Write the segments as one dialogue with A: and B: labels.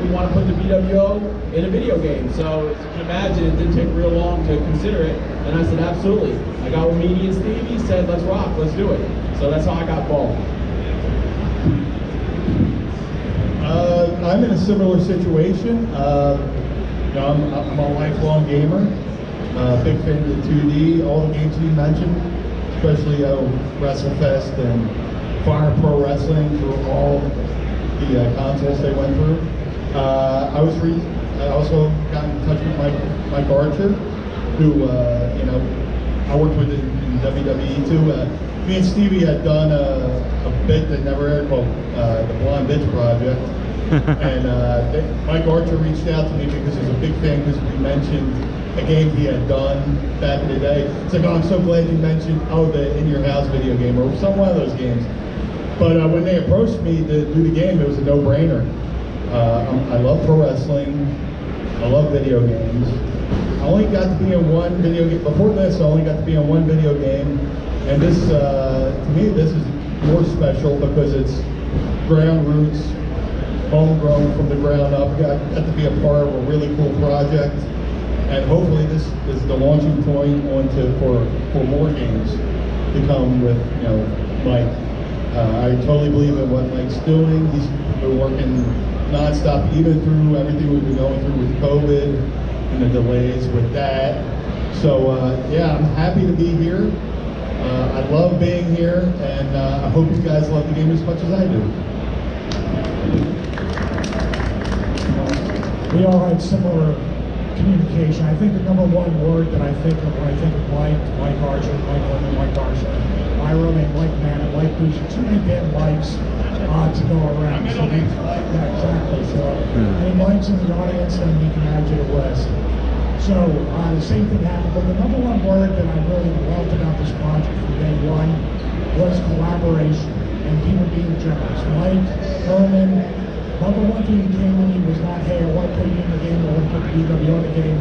A: we want to put the b.W.o in a video game. So as you can imagine, it didn't take real long to consider it. And I said, absolutely. I got with Meanie and Stevie, said, let's rock, let's do it. So that's how I got involved.
B: I'm in a similar situation. You know, I'm a lifelong gamer. Big fan of the 2D, all the games you mentioned, especially WrestleFest and Fire Pro Wrestling through all the consoles they went through. I also got in touch with Mike Archer, who you know, I worked with in WWE too. Me and Stevie had done a bit that never aired called the Blonde Bitch Project. And Mike Archer reached out to me because he's a big fan, because we mentioned a game he had done back in the day. It's like, oh, I'm so glad you mentioned, the In Your House video game, or one of those games. But when they approached me to do the game, it was a no-brainer. I love pro wrestling. I love video games. I only got to be in one video game. Before this, I only got to be in one video game. And this, to me, this is more special because it's ground roots, homegrown from the ground up. Got to be a part of a really cool project. And hopefully this is the launching point for more games to come with, you know, Mike. I totally believe in what Mike's doing. He's been working nonstop, even through everything we've been going through with COVID and the delays with that. So yeah, I'm happy to be here. I love being here, and I hope you guys love the game as much as I do.
C: We all had similar communication. I think the number one word that I think of when I think of Mike Archer, Mike Herrman, Mike Archer, Iron, Mike Mann, Mike Bush, too many damn Mikes to go around. So yeah, exactly. So any Mikes in the audience, then you can add to the list. So the same thing happened, but the number one word that I really loved about this project from day one was collaboration and people being generous. Mike Herrman, number one thing he came to me was not, hey, I want to put you in the game, I want to put the b.W.o in the game.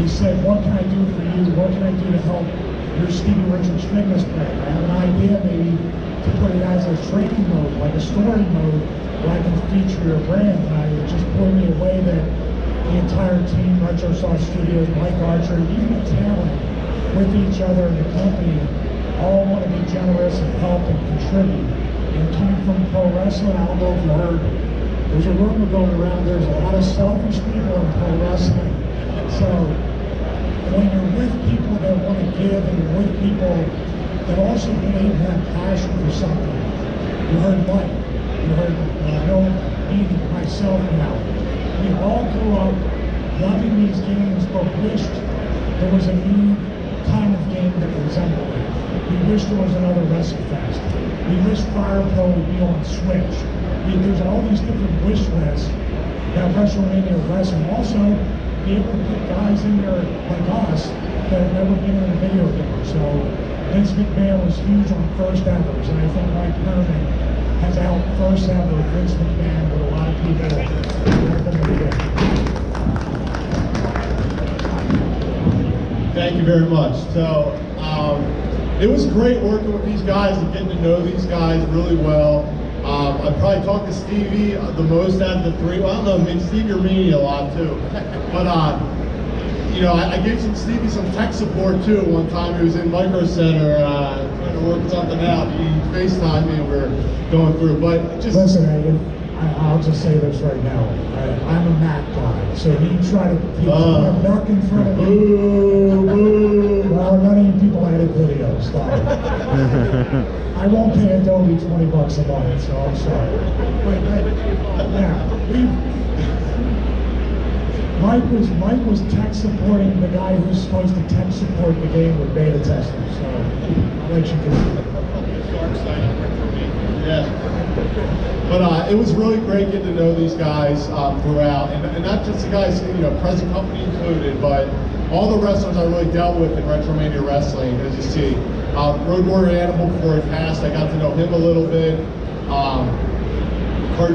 C: He said, what can I do for you? What can I do to help your Stevie Richards fitness brand? I have an idea maybe to put it as a training mode, like a story mode, where I can feature your brand. And it just blew me away that the entire team, RetroSoft Studios, Mike Archer, even the talent with each other in the company, all want to be generous and help and contribute. And coming from pro wrestling, I don't know if you heard, there's a rumor going around, there's a lot of selfish people in pro wrestling. So when you're with people that want to give, and you're with people that also believe and have passion for something, you heard Mike, you heard me, myself now. We all grew up loving these games, but wished there was a new kind of game that resembled it. We wish there was another WrestleFest. We wish Fire Pro would be on Switch. There's all these different wish lists that RetroMania Wrestling also be able to put guys in there like us that have never been in a video game. So Vince McMahon was huge on first evers, and I think Mike Herrman has out first ever Vince McMahon with a lot of people.
D: Thank you very much. So it was great working with these guys and getting to know these guys really well. I probably talked to Stevie the most out of the three. Well, I don't know, Stevie or me a lot too. But you know, I gave Stevie some tech support too. One time he was in Micro Center trying to work something out. He FaceTimed me and we were going through. But just
C: listen, I'll just say this right now. I'm a Mac guy, so he tried to put a mark in front of me.
D: Boo.
C: Well, none of you people edit videos. Stop it. I won't pay Adobe $20 a month, so I'm sorry. But yeah, Mike was tech supporting the guy who's supposed to tech support the game with beta testing. So I'll let you do it.
D: Yeah. But it was really great getting to know these guys throughout, and not just the guys, you know, present company included, but all the wrestlers I really dealt with in RetroMania Wrestling. As you see, Road Warrior Animal before he passed, I got to know him a little bit.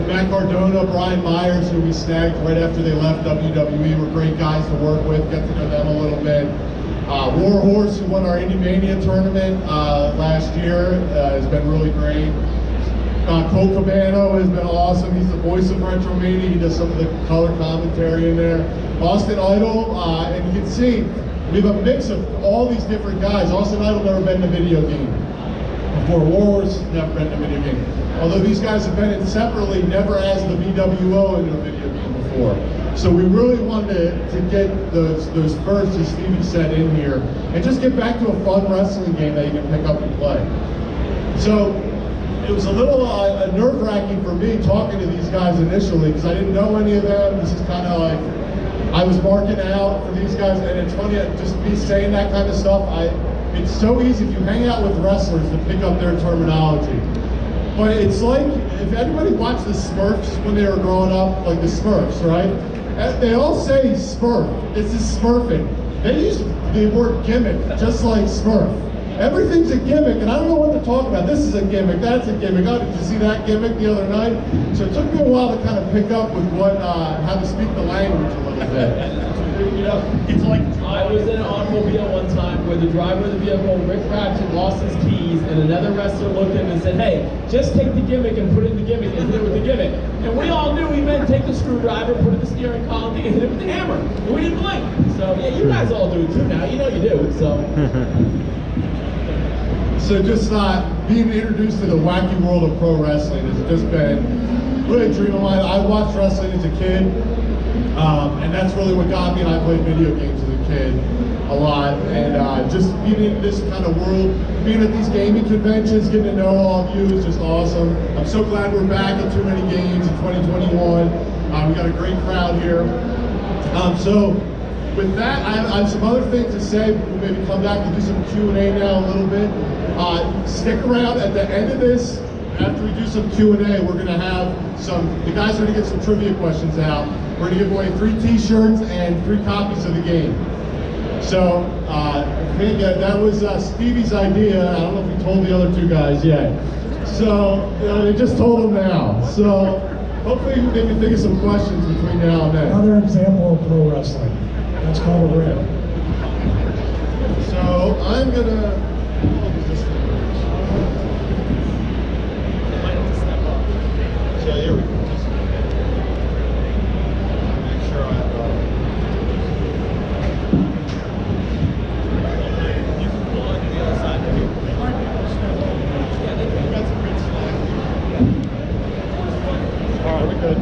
D: Matt Cardona, Brian Myers, who we snagged right after they left WWE, were great guys to work with. Got to know them a little bit. War Horse, who won our Indie Mania tournament last year, has been really great. Cole Cabano has been awesome. He's the voice of RetroMania. He does some of the color commentary in there. Austin Idol, and you can see we have a mix of all these different guys. Austin Idol never been in a video game before. Wars never been in a video game. Although these guys have been in separately, never as the b.W.o in a video game before. So we really wanted to get those first, as Stevie said, in here, and just get back to a fun wrestling game that you can pick up and play. So it was a little nerve-wracking for me talking to these guys initially, because I didn't know any of them. This is kind of like, I was marking out for these guys, and it's funny, just me saying that kind of stuff, it's so easy if you hang out with wrestlers to pick up their terminology. But it's like, if anybody watched the Smurfs when they were growing up, like the Smurfs, right? They all say Smurf. This is Smurfing. They use the word gimmick, just like Smurf. Everything's a gimmick, and I don't know what to talk about. This is a gimmick, that's a gimmick. Oh, did you see that gimmick the other night? So it took me a while to kind of pick up with how to speak the language a little bit. You know, it's like
A: I was in an automobile one time where the driver of the vehicle, Rick Ratchet, lost his keys, and another wrestler looked at him and said, "Hey, just take the gimmick and put it in the gimmick and hit it with the gimmick." And we all knew he meant take the screwdriver, put it in the steering column, and hit it with the hammer. And we didn't blink. So yeah, you guys all do it too now. You know you do. So.
D: So just being introduced to the wacky world of pro wrestling has just been really a dream of mine. I watched wrestling as a kid, and that's really what got me. And I played video games as a kid a lot, and just being in this kind of world, being at these gaming conventions, getting to know all of you is just awesome. I'm so glad we're back at TooManyGames in 2021. We got a great crowd here. So with that, I have some other things to say. We'll maybe come back and do some Q&A now a little bit. Stick around at the end of this. After we do some Q&A, we're going to have the guys are going to get some trivia questions out. We're going to give away 3 t-shirts and 3 copies of the game. So I think that was Stevie's idea. I don't know if he told the other 2 guys yet. So they just told him now. So hopefully they can think of some questions between now and then.
C: Another example of pro wrestling. That's called a rib.
D: So I'm going to... So here we go. Make sure I have you can pull on the other side of here. Yeah, they got some good slack. All right, we're good.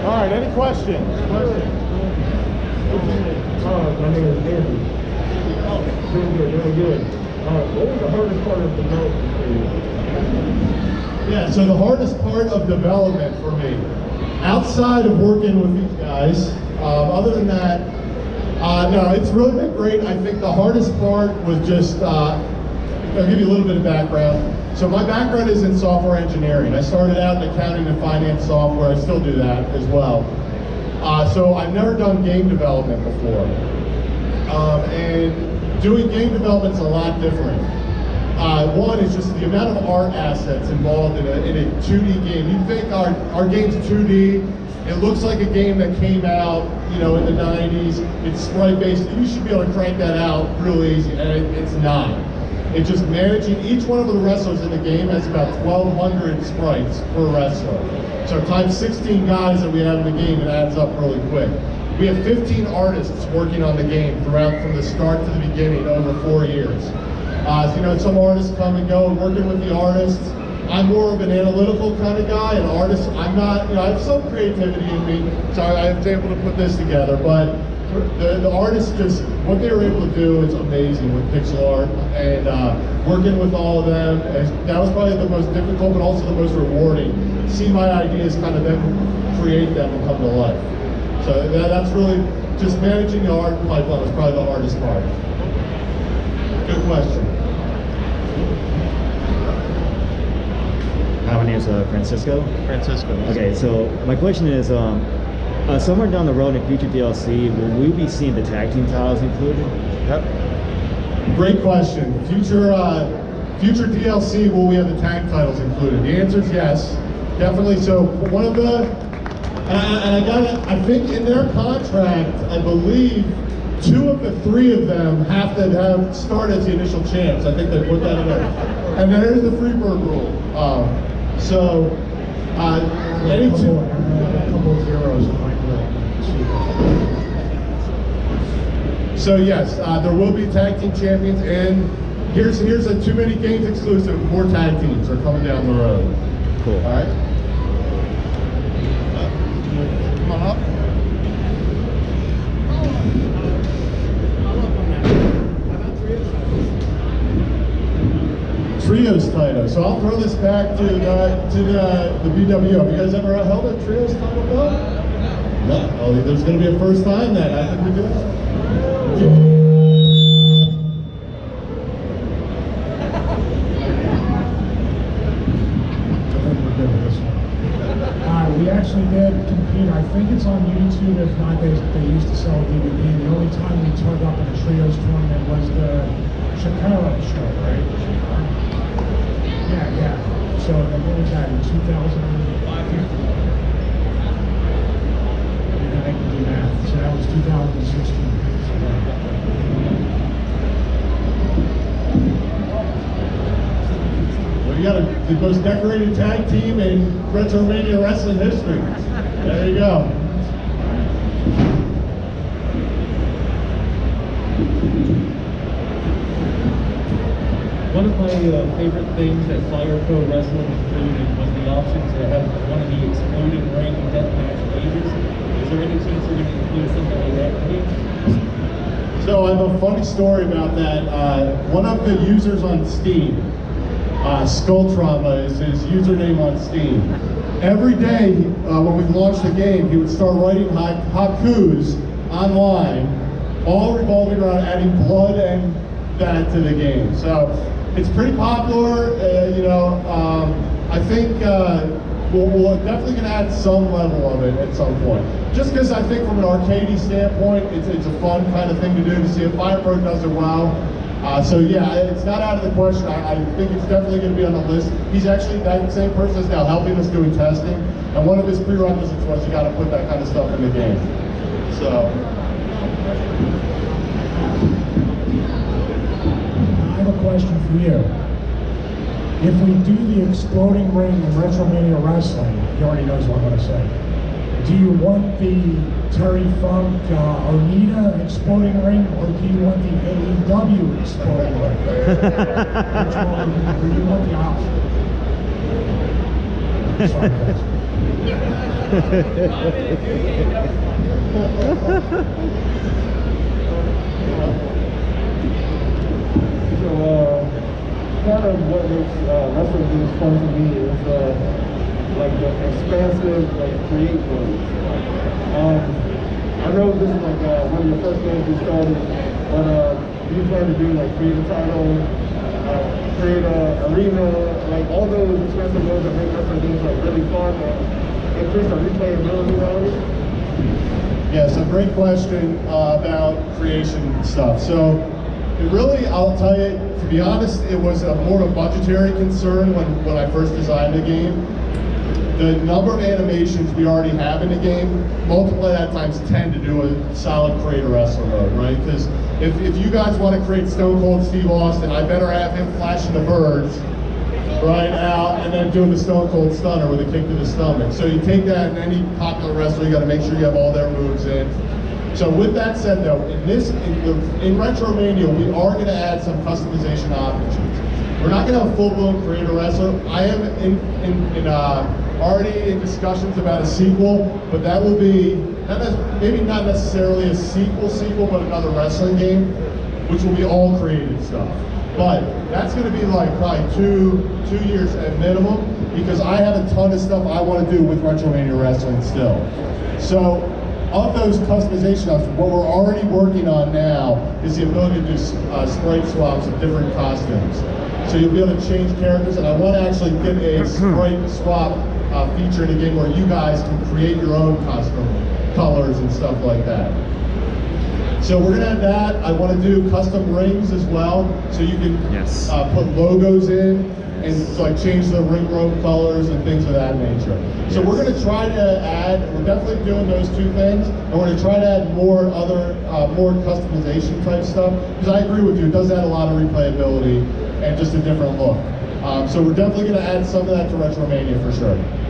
D: All right, any questions?
E: My name is Andy. Doing good. What was the hardest part of development for you?
D: Yeah, so the hardest part of development for me, outside of working with these guys, other than that, no, it's really been great. I think the hardest part was just, I'll give you a little bit of background. So my background is in software engineering. I started out in accounting and finance software. I still do that as well. So I've never done game development before. And doing game development is a lot different. One is just the amount of art assets involved in a 2D game. You think our game's 2D, it looks like a game that came out, in the 90s. It's sprite-based. You should be able to crank that out real easy, and it's not. It's just managing. Each one of the wrestlers in the game has about 1,200 sprites per wrestler. So times 16 guys that we have in the game, it adds up really quick. We have 15 artists working on the game throughout from the start to the beginning over 4 years. Some artists come and go, and working with the artists. I'm more of an analytical kind of guy, and artists, I'm not, I have some creativity in me, so I was able to put this together, but the artists just, what they were able to do is amazing with pixel art, and working with all of them, that was probably the most difficult, but also the most rewarding. See my ideas kind of then create them and come to life. So that's really, just managing the art pipeline was probably the hardest part. Good question.
F: Hi, my name is Francisco.
D: Francisco.
F: Okay, so my question is, somewhere down the road in future DLC, will we be seeing the tag team titles included?
D: Yep. Great question. Future DLC, will we have the tag titles included? The answer is yes, definitely. So one of the, I think in their contract, I believe 2 of the 3 of them have to start as the initial champs. I think they put that in there. And there's the Freebird rule. So, any
C: A
D: two.
C: couple of zeros in my group.
D: So yes, there will be tag team champions, and here's a Too Many Games exclusive. More tag teams are coming down the road.
F: Cool.
D: All right. Come on up. Trios title. So I'll throw this back to the b.W.o. Have you guys ever held a trios title belt? No. Oh, there's going to be a first time then. I think we do.
C: We actually did compete. I think it's on YouTube. If not, they used to sell a DVD. And the only time we turned up in a trios tournament was the Shakara show, right? Yeah. So what was that in 2005? I can do math. So that was 2016.
D: You got the most decorated tag team in RetroMania Wrestling history. There you go.
E: One of my favorite things that Fire Pro Wrestling included was the option to have one of the exploding ring deathmatch pages. Is there any chance you're going to include something like that here?
D: So I have a funny story about that. One of the users on Steam, Skull Trauma is his username on Steam. Every day when we launched the game, he would start writing haikus online, all revolving around adding blood and that to the game. So it's pretty popular. I think we're definitely going to add some level of it at some point. Just because I think from an arcadey standpoint, it's a fun kind of thing to do to see if Fire Pro does it well. So yeah, it's not out of the question. I think it's definitely going to be on the list. He's actually, that same person is now helping us doing testing, and one of his prerequisites was you got to put that kind of stuff in the game. So.
C: I have a question for you. If we do the exploding ring in RetroMania Wrestling, he already knows what I'm going to say. Do you want the Terry Funk Onita exploding ring, or do you want the AEW exploding ring? Which one do you want the option? Sorry, guys.
E: Part of what makes wrestling games fun to me is like the expansive, create modes. I know this is one of your first games you started, but you plan to do create a title, create a arena, all those expansive modes that make wrestling games really fun and increase the replayability value.
D: Yeah, so great question about creation stuff. So it really, I'll tell you, to be honest, it was more of a budgetary concern when I first designed the game. The number of animations we already have in the game, multiply that times 10 to do a solid create a wrestler mode, right? Because if you guys want to create Stone Cold Steve Austin, I better have him flashing the birds right out and then doing the Stone Cold Stunner with a kick to the stomach. So you take that in any popular wrestler, you got to make sure you have all their moves in. So with that said though, in RetroMania, we are going to add some customization options. We're not going to have a full-blown creator wrestler. I am already in discussions about a sequel, but that will be, maybe not necessarily a sequel, but another wrestling game, which will be all creative stuff. But that's going to be probably two years at minimum, because I have a ton of stuff I want to do with RetroMania Wrestling still. So of those customization options, what we're already working on now is the ability to do sprite swaps of different costumes. So you'll be able to change characters, and I want to actually get a sprite swap feature in the game where you guys can create your own costume colors and stuff like that. So we're going to have that. I want to do custom rings as well, so you can put logos in and change the ring rope colors and things of that nature. So we're going to try to add, we're definitely doing those two things, and we're going to try to add more customization type stuff, because I agree with you, it does add a lot of replayability and just a different look. So we're definitely going to add some of that to RetroMania for sure.